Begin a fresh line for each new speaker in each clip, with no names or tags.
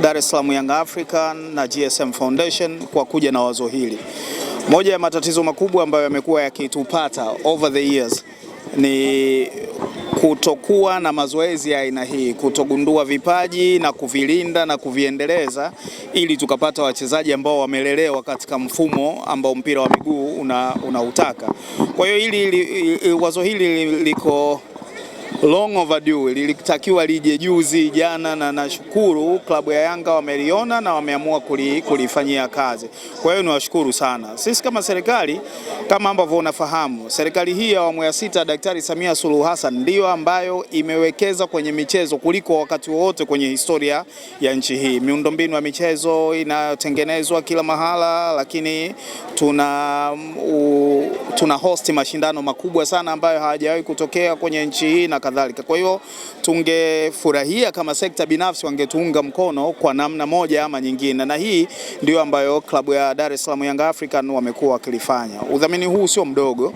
Dar es Salaam Young African na GSM Foundation kwa kuja na wazo hili. Moja ya matatizo makubwa ambayo yamekuwa yakitupata over the years ni kutokuwa na mazoezi ya aina hii, kutogundua vipaji na kuvilinda na kuviendeleza ili tukapata wachezaji ambao wamelelewa katika mfumo ambao mpira wa miguu unautaka. Kwa hiyo wazo hili liko long overdue, lilitakiwa lije juzi jana, na nashukuru klabu ya Yanga wameliona na wameamua kulifanyia kazi. Kwa hiyo niwashukuru sana. Sisi kama serikali, kama ambavyo unafahamu, serikali hii ya awamu ya 6 Daktari Samia Suluhu Hassan ndiyo ambayo imewekeza kwenye michezo kuliko wakati wote kwenye historia ya nchi hii. Miundombinu ya michezo inatengenezwa kila mahala, lakini tuna host mashindano makubwa sana ambayo hayajawahi kutokea kwenye nchi hii na kadhalika. Kwa hiyo tungefurahia kama sekta binafsi wangetuunga mkono kwa namna moja ama nyingine, na hii ndio ambayo klabu ya Dar es Salaam Young African wamekuwa wakilifanya. Udhamini huu sio mdogo,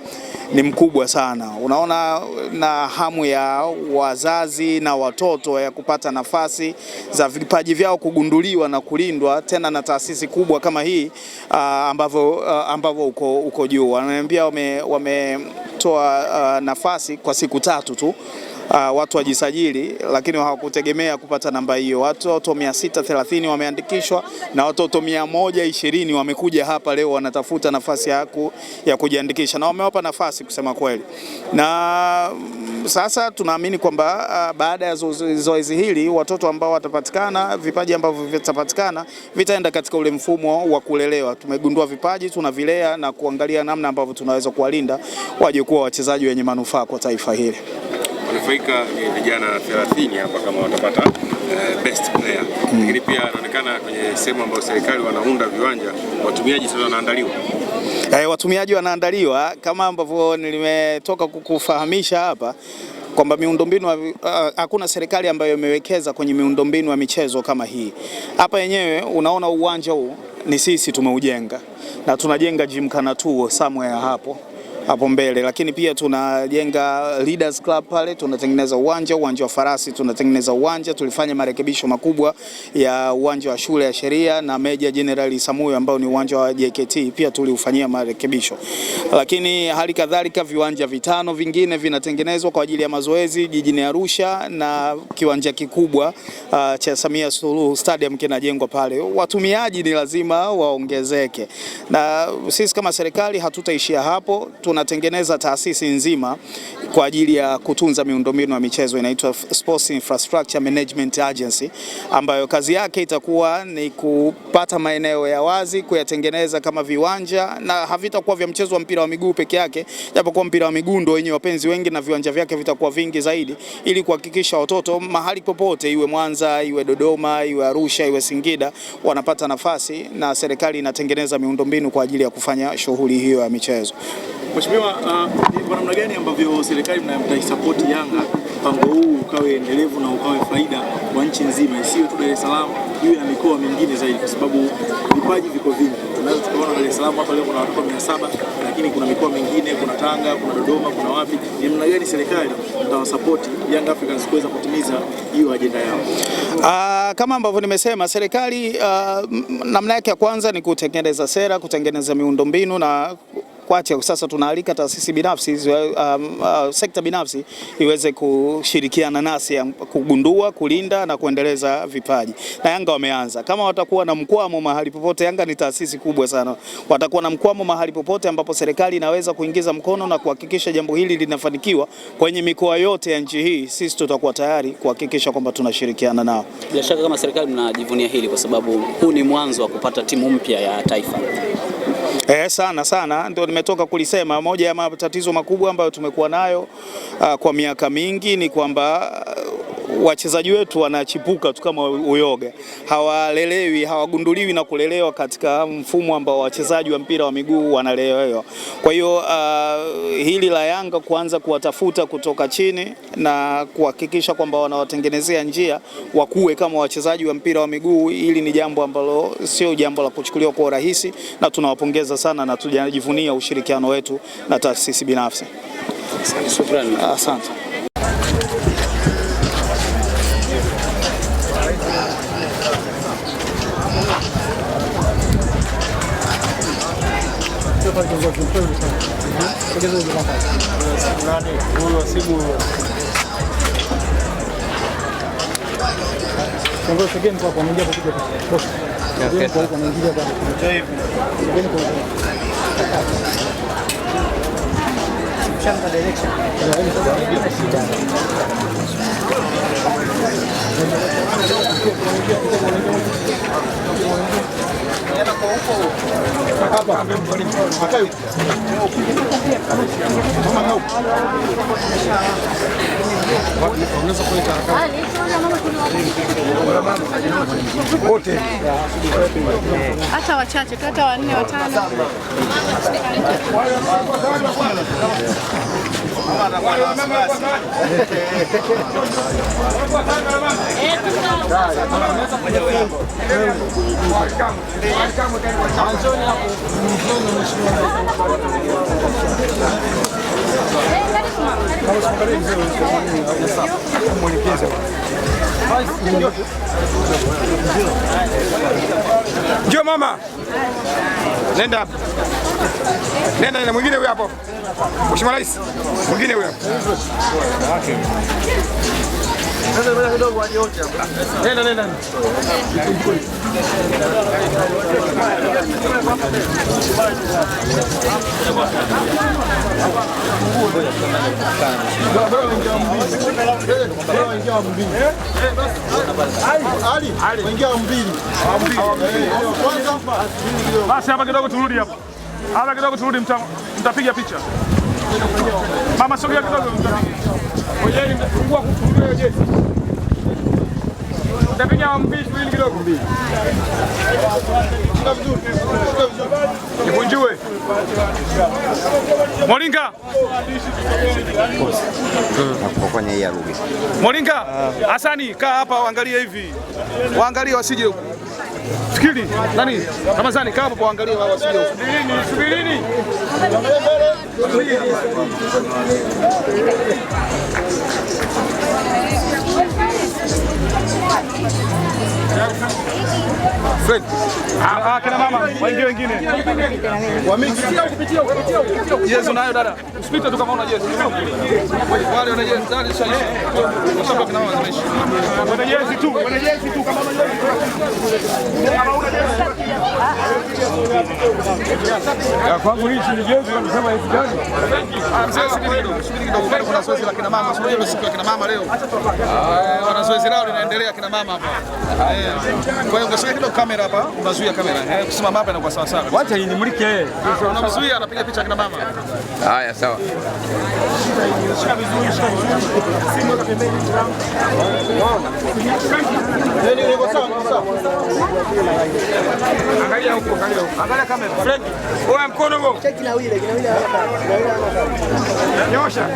ni mkubwa sana. Unaona, na hamu ya wazazi na watoto ya kupata nafasi za vipaji vyao kugunduliwa na kulindwa, tena na taasisi kubwa kama hii ambavyo uko juu. Wananiambia wametoa nafasi kwa siku 3 tu watu wajisajili, lakini hawakutegemea kupata namba hiyo. Watoto 630 wameandikishwa na watoto 120 wamekuja hapa leo wanatafuta nafasi ya kujiandikisha, na wamewapa nafasi kusema kweli. Na sasa tunaamini kwamba baada ya zoezi hili watoto ambao watapatikana, vipaji ambavyo vitapatikana vitaenda katika ule mfumo wa kulelewa. Tumegundua vipaji, tunavilea na kuangalia namna ambavyo tunaweza kuwalinda waje kuwa wachezaji wenye manufaa kwa taifa hili.
Wanufaika ni vijana 30 hapa kama watapata best player. Lakini pia inaonekana kwenye sehemu ambayo serikali wanaunda viwanja, watumiaji sasa wanaandaliwa.
Watumiaji wanaandaliwa kama ambavyo nimetoka kukufahamisha hapa kwamba miundombinu, hakuna serikali ambayo imewekeza kwenye miundombinu ya michezo kama hii. Hapa yenyewe unaona uwanja huu ni sisi tumeujenga, na tunajenga Gymkhana 2 somewhere hapo mbele, lakini pia tunajenga Leaders Club pale, tunatengeneza uwanja wa Farasi, tunatengeneza uwanja. Tulifanya marekebisho makubwa ya uwanja wa shule ya sheria na Meja General Samuyo ambao ni uwanja wa JKT, pia tuliufanyia marekebisho. Lakini hali kadhalika viwanja 5 vingine vinatengenezwa kwa ajili ya mazoezi jijini Arusha, na kiwanja kikubwa cha Samia Suluhu Stadium kinajengwa pale. Watumiaji ni lazima waongezeke, na sisi kama serikali hatutaishia hapo. Tunatengeneza taasisi nzima kwa ajili ya kutunza miundombinu ya michezo, inaitwa Sports Infrastructure Management Agency, ambayo kazi yake itakuwa ni kupata maeneo ya wazi, kuyatengeneza kama viwanja, na havitakuwa vya mchezo wa mpira wa miguu peke yake, japokuwa mpira wa miguu ndio wenye wapenzi wengi na viwanja vyake vitakuwa vingi zaidi, ili kuhakikisha watoto mahali popote, iwe Mwanza, iwe Dodoma, iwe Arusha, iwe Singida, wanapata nafasi, na serikali inatengeneza miundombinu kwa ajili ya kufanya shughuli hiyo ya michezo.
Mheshimiwa, kwa namna gani ambavyo serikali mnaisupport Yanga mpango huu ukawe endelevu na ukawe faida kwa nchi nzima, isiwe tu Dar es Salaam, iwe na mikoa mingine zaidi, kwa sababu vipaji viko vingi. Tunaweza tukaona Dar es Salaam hapa leo kuna watoto 700, lakini kuna mikoa mingine, kuna Tanga, kuna Dodoma, kuna wapi. Ni namna gani serikali mtawasupport Young Africans kuweza kutimiza hiyo ajenda yao?
Kama ambavyo nimesema, serikali namna yake ya kwanza ni kutengeneza sera, kutengeneza miundombinu, na kwacha sasa tunaalika taasisi binafsi, sekta binafsi iweze kushirikiana nasi kugundua, kulinda na kuendeleza vipaji. Na Yanga wameanza. Kama watakuwa na mkwamo mahali popote, Yanga ni taasisi kubwa sana, watakuwa na mkwamo mahali popote ambapo serikali inaweza kuingiza mkono na kuhakikisha jambo hili linafanikiwa kwenye mikoa yote ya nchi hii, sisi tutakuwa tayari kuhakikisha kwamba tunashirikiana nao.
Bila shaka kama serikali mnajivunia hili kwa sababu huu ni mwanzo wa kupata timu mpya ya taifa.
Sana ndio nimetoka kulisema. Moja ya matatizo makubwa ambayo tumekuwa nayo kwa miaka mingi ni kwamba wachezaji wetu wanachipuka tu kama uyoga, hawalelewi, hawagunduliwi na kulelewa katika mfumo ambao wachezaji wa mpira wa miguu wanalelewa. Kwa hiyo hili la Yanga kuanza kuwatafuta kutoka chini na kuhakikisha kwamba wanawatengenezea njia wakue kama wachezaji wa mpira wa miguu, hili ni jambo ambalo sio jambo la kuchukuliwa kwa urahisi, na tunawapongeza sana na tunajivunia ushirikiano wetu na taasisi binafsi.
Shukrani.
Asante.
hata wachache, hata 4 5.
Njoo mama. Nenda hapo. Nenda mwingine huyo hapo. Mheshimiwa Rais. Mwingine huyo hapo. Nenda. Basi hapa kidogo turudi hapa. Hapa kidogo turudi, mtapiga picha. Mama sogea kidogo mtapiga. Ngojeni fungua kufungue jezi. Mtapiga mbili kidogo. Nikunjue. Moringa.
Kufanya hii rugi.
Moringa, Hasani kaa hapa waangalie hivi. Waangalie wasije huko. Fikiri nani? Ramazani kaa hapo waangalie wao wasije huko. Subirini. Fred. Kina mama, wengine. Yesu nayo dada. Usipite tu kama una jezi. Wale wana jezi, dada sasa. Kwa kina mama zinaishi. Wana jezi tu kama una jezi. Kama una jezi. Ya kwangu hichi ni jezi wanasema hivi gani? Mzee subiri kidogo. Kuna zoezi la kina mama. Sio leo siku ya kina mama leo. Wana zoezi lao linaendelea kina mama hapa. Kwa hiyo unashika kidogo kamera hapa, unazuia kamera. Kusimama hapa inakuwa sawa sawa.
Wacha nimulike yeye.
Unamzuia anapiga picha kina mama.
Haya sawa.
Angalia huko. Angalia kamera. Frank, oya mkono huo.
Cheki na wile.
Nyosha.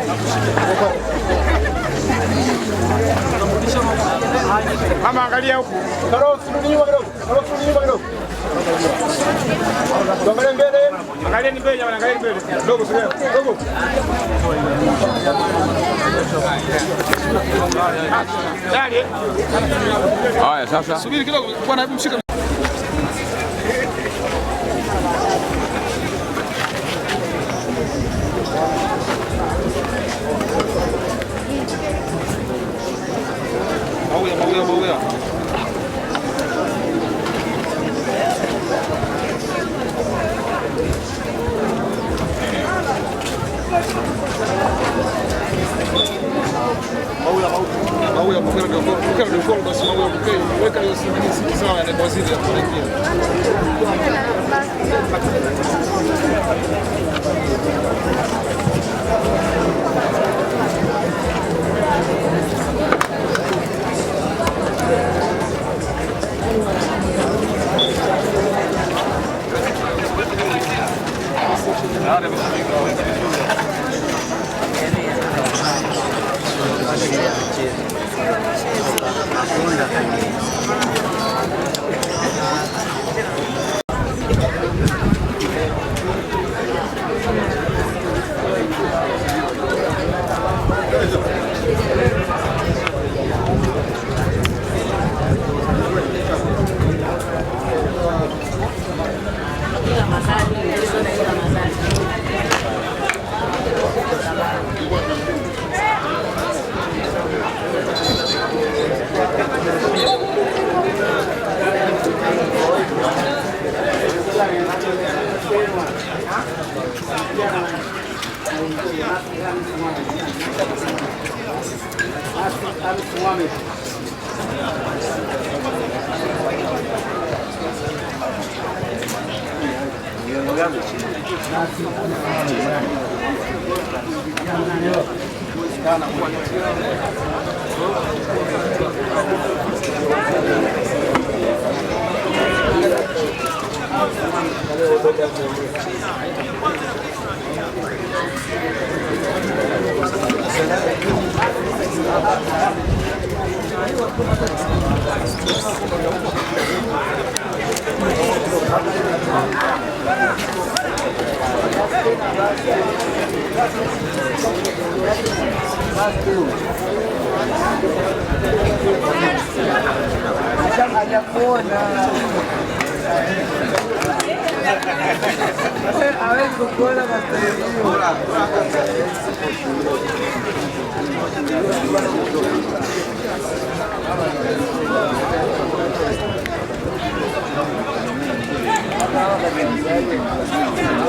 Mama angalia huko.
Rudi nyuma kidogo. Tuangalie mbele.
Angalieni mbele jamani, angalieni mbele. Dogo sogea. Dogo.
Haya sasa.
Subiri kidogo. Bwana hebu mshika. Mauya. Mauya pokea ndio basi Mauya pokea. Weka hiyo simu sawa na waziri ya kuelekea.
A